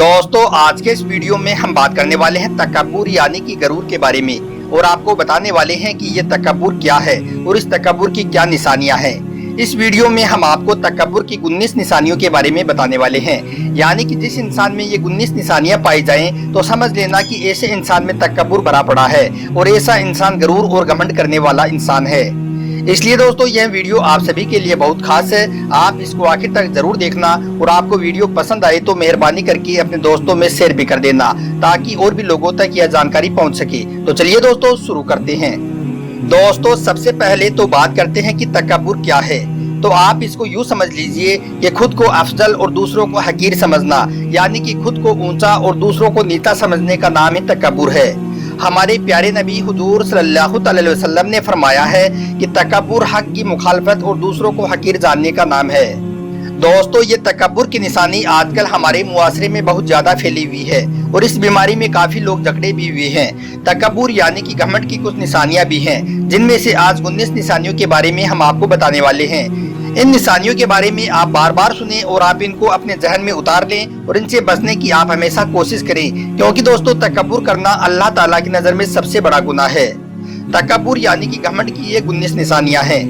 दोस्तों आज के इस वीडियो में हम बात करने वाले हैं तकब्बुर यानी कि गरूर के बारे में और आपको बताने वाले हैं कि ये तकब्बुर क्या है और इस तकब्बुर की क्या निशानियां हैं। इस वीडियो में हम आपको तकब्बुर की 19 निशानियों के बारे में बताने वाले हैं, यानी कि जिस इंसान में ये 19 निशानियां पाई जाएं तो समझ लेना कि ऐसे इंसान में तकब्बुर भरा पड़ा है और ऐसा इंसान गरूर और घमंड करने वाला इंसान है। इसलिए दोस्तों यह वीडियो आप सभी के लिए बहुत खास है, आप इसको आखिर तक जरूर देखना और आपको वीडियो पसंद आए तो मेहरबानी करके अपने दोस्तों में शेयर भी कर देना ताकि और भी लोगों तक यह जानकारी पहुंच सके। तो चलिए दोस्तों शुरू करते हैं। दोस्तों सबसे पहले तो बात करते हैं कि तकब्बुर क्या है। तो आप इसको यूँ समझ लीजिए कि खुद को अफजल और दूसरों को हकीर समझना, यानी कि खुद को ऊंचा और दूसरों को नीचा समझने का नाम ही तकब्बुर है। हमारे प्यारे नबी हुजूर सल्लल्लाहु अलैहि वसल्लम ने फरमाया है कि तकब्बुर हक की मुखालफत और दूसरों को हकीर जानने का नाम है। दोस्तों ये तकब्बुर की निशानी आजकल हमारे मुआशरे में बहुत ज्यादा फैली हुई है और इस बीमारी में काफी लोग जकड़े भी हुए हैं। तकब्बुर यानी कि घमंड की कुछ निशानियां भी हैं, जिनमें से आज 19 निशानियों के बारे में हम आपको बताने वाले हैं। इन निशानियों के बारे में आप बार बार सुने और आप इनको अपने जहन में उतार लें और इनसे बचने की आप हमेशा कोशिश करें, क्योंकि दोस्तों तकब्बुर करना अल्लाह ताला की नजर में सबसे बड़ा गुनाह है। तकब्बुर यानी कि घमंड की ये 19 निशानियां हैं।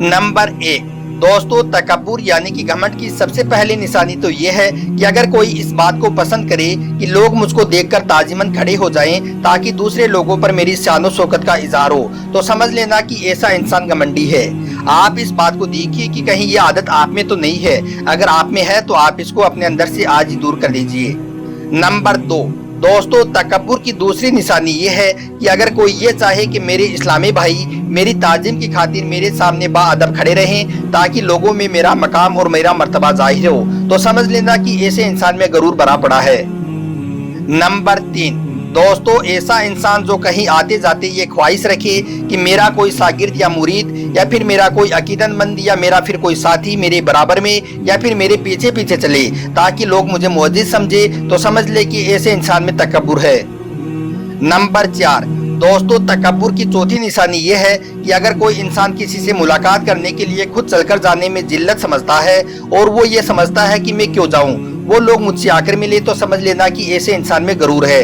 नंबर 1 दोस्तों तकब्बुर यानी कि घमंड की सबसे पहली निशानी तो ये है कि अगर कोई इस बात को पसंद करे कि लोग मुझको देखकर ताजिमन खड़े हो जाएं ताकि दूसरे लोगों पर मेरी शान और शौकत का इजहार हो, तो समझ लेना कि ऐसा इंसान घमंडी है। आप इस बात को देखिए कि कहीं ये आदत आप में तो नहीं है। अगर आप में है तो आप इसको अपने अंदर से आज ही दूर कर दीजिए। नंबर 2 दोस्तों तकब्बुर की दूसरी निशानी ये है कि अगर कोई ये चाहे कि मेरे इस्लामी भाई मेरी ताजीम की खातिर मेरे सामने बाअदब खड़े रहें ताकि लोगों में मेरा मकाम और मेरा मर्तबा जाहिर हो, तो समझ लेना कि ऐसे इंसान में गरूर भरा पड़ा है। नंबर 3 दोस्तों ऐसा इंसान जो कहीं आते जाते ये ख्वाहिश रखे कि मेरा कोई शागिर्द या मुरीद या फिर मेरा कोई अकीदतमंद या मेरा फिर कोई साथी मेरे बराबर में या फिर मेरे पीछे पीछे चले ताकि लोग मुझे मुअज्जिज समझे, तो समझ ले कि ऐसे इंसान में तकब्बुर है। नंबर 4 दोस्तों तकब्बुर की चौथी निशानी ये है कि अगर कोई इंसान किसी से मुलाकात करने के लिए खुद चलकर जाने में जिल्लत समझता है और वो ये समझता है कि मैं क्यों जाऊं, वो लोग मुझसे आकर मिले, तो समझ लेना कि ऐसे इंसान में गरूर है।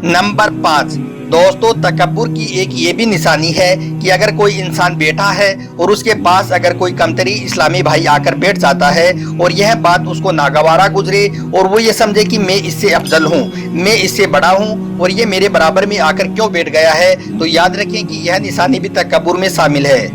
नंबर 5 दोस्तों तकब्बुर की एक ये भी निशानी है कि अगर कोई इंसान बैठा है और उसके पास अगर कोई कमतरी इस्लामी भाई आकर बैठ जाता है और यह बात उसको नागवारा गुजरे और वो ये समझे कि मैं इससे अफजल हूँ, मैं इससे बड़ा हूँ और ये मेरे बराबर में आकर क्यों बैठ गया है, तो याद रखें कि यह निशानी भी तकब्बुर में शामिल है।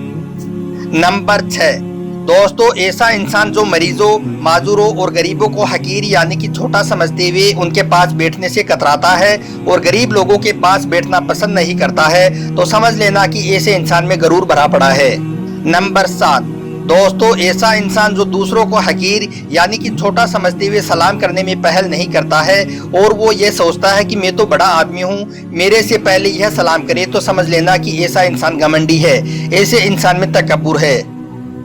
नंबर 6 दोस्तों ऐसा इंसान जो मरीजों, माजूरों और गरीबों को हकीर यानी कि छोटा समझते हुए उनके पास बैठने से कतराता है और गरीब लोगों के पास बैठना पसंद नहीं करता है, तो समझ लेना कि ऐसे इंसान में गरूर भरा पड़ा है। नंबर 7 दोस्तों ऐसा इंसान जो दूसरों को हकीर यानी कि छोटा समझते हुए सलाम करने में पहल नहीं करता है और वो ये सोचता है कि मैं तो बड़ा आदमी हूँ, मेरे से पहले यह सलाम करे, तो समझ लेना कि ऐसा इंसान घमंडी है, ऐसे इंसान में तकब्बुर है।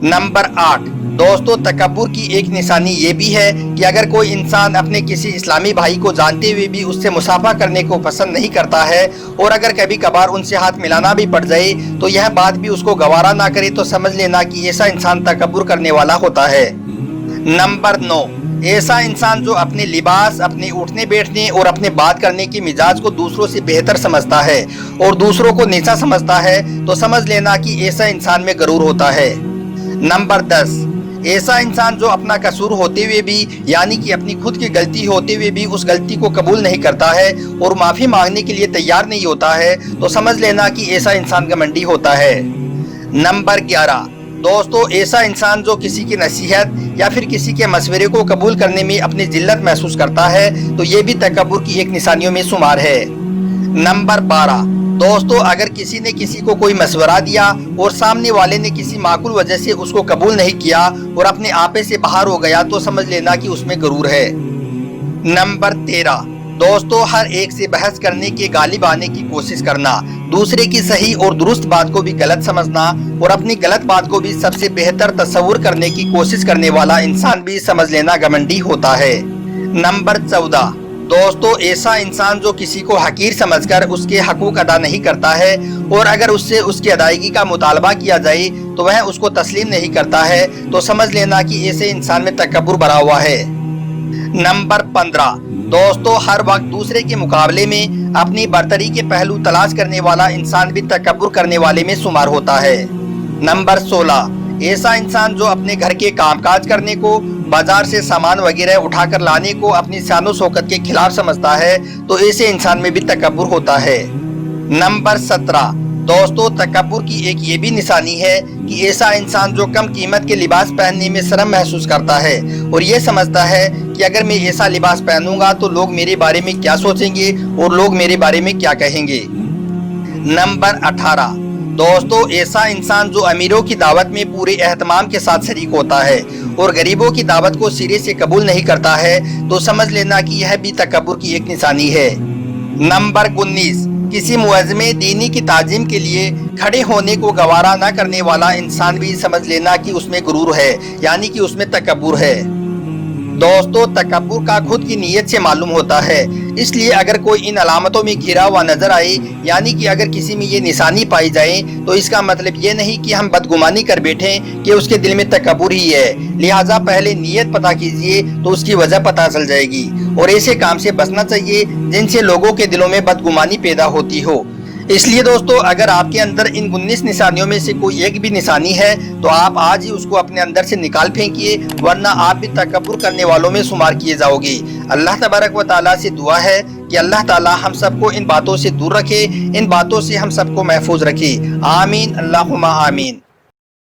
नंबर 8 दोस्तों तकब्बुर की एक निशानी ये भी है कि अगर कोई इंसान अपने किसी इस्लामी भाई को जानते हुए भी उससे मुसाफा करने को पसंद नहीं करता है और अगर कभी कभार उनसे हाथ मिलाना भी पड़ जाए तो यह बात भी उसको गवारा ना करे, तो समझ लेना कि ऐसा इंसान तकब्बुर करने वाला होता है। नंबर 9 ऐसा इंसान जो अपने लिबास, अपने उठने बैठने और अपने बात करने की मिजाज को दूसरों से बेहतर समझता है और दूसरों को नीचा समझता है, तो समझ लेना कि ऐसा इंसान में गरूर होता है। नंबर 10 ऐसा इंसान जो अपना कसूर होते हुए भी यानी कि अपनी खुद की गलती होते हुए भी उस गलती को कबूल नहीं करता है और माफी मांगने के लिए तैयार नहीं होता है, तो समझ लेना कि ऐसा इंसान घमंडी होता है। नंबर 11 दोस्तों ऐसा इंसान जो किसी की नसीहत या फिर किसी के मशवरे को कबूल करने में अपनी जिल्लत महसूस करता है, तो ये भी तकब्बुर की एक निशानियों में शुमार है। नंबर 12 दोस्तों अगर किसी ने किसी को कोई मशवरा दिया और सामने वाले ने किसी माकूल वजह से उसको कबूल नहीं किया और अपने आपे से बाहर हो गया, तो समझ लेना कि उसमें गरूर है। नंबर 13 दोस्तों हर एक से बहस करने के गालिब आने की कोशिश करना, दूसरे की सही और दुरुस्त बात को भी गलत समझना और अपनी गलत बात को भी सबसे बेहतर तस्वुर करने की कोशिश करने वाला इंसान भी समझ लेना घमंडी होता है। नंबर 14 दोस्तों ऐसा इंसान जो किसी को हकीर समझकर उसके हकूक अदा नहीं करता है और अगर उससे उसकी अदायगी का मुतालबा किया जाए तो वह उसको तस्लीम नहीं करता है, तो समझ लेना कि ऐसे इंसान में तकब्बुर भरा हुआ है। नंबर 15, दोस्तों हर वक्त दूसरे के मुकाबले में अपनी बरतरी के पहलू तलाश करने वाला इंसान भी तकब्बुर करने वाले में शुमार होता है। नंबर 16, ऐसा इंसान जो अपने घर के कामकाज करने को, बाजार से सामान वगैरह उठाकर लाने को अपनी शानो शौकत के खिलाफ समझता है, तो ऐसे इंसान में भी तकब्बुर होता है। नंबर 17, दोस्तों तकब्बुर की एक ये भी निशानी है कि ऐसा इंसान जो कम कीमत के लिबास पहनने में शर्म महसूस करता है और ये समझता है कि अगर मैं ऐसा लिबास पहनूंगा तो लोग मेरे बारे में क्या सोचेंगे और लोग मेरे बारे में क्या कहेंगे। नंबर 18, दोस्तों ऐसा इंसान जो अमीरों की दावत में पूरे एहतमाम के साथ शरीक होता है और गरीबों की दावत को सिरे से कबूल नहीं करता है, तो समझ लेना कि यह भी तकब्बुर की एक निशानी है। नंबर 19, किसी मुअज़्ज़िम दीनी की ताज़ीम के लिए खड़े होने को गवारा न करने वाला इंसान भी समझ लेना कि उसमें गुरूर है, यानी कि उसमें तकब्बुर है। दोस्तों तकब्बुर का खुद की नीयत से मालूम होता है, इसलिए अगर कोई इन अलामतों में घिरा हुआ नजर आए, यानी कि अगर किसी में ये निशानी पाई जाए, तो इसका मतलब ये नहीं कि हम बदगुमानी कर बैठें कि उसके दिल में तकब्बुर ही है। लिहाजा पहले नीयत पता कीजिए तो उसकी वजह पता चल जाएगी और ऐसे काम से बचना चाहिए जिनसे लोगों के दिलों में बदगुमानी पैदा होती हो। इसलिए दोस्तों अगर आपके अंदर इन 19 निशानियों में से कोई एक भी निशानी है तो आप आज ही उसको अपने अंदर से निकाल फेंकिए, वरना आप भी तकब्बुर करने वालों में शुमार किए जाओगे। अल्लाह तबारक व तआला से दुआ है कि अल्लाह ताला हम सबको इन बातों से दूर रखे, इन बातों से हम सबको महफूज रखे। आमीन अल्लाहुम्मा आमीन।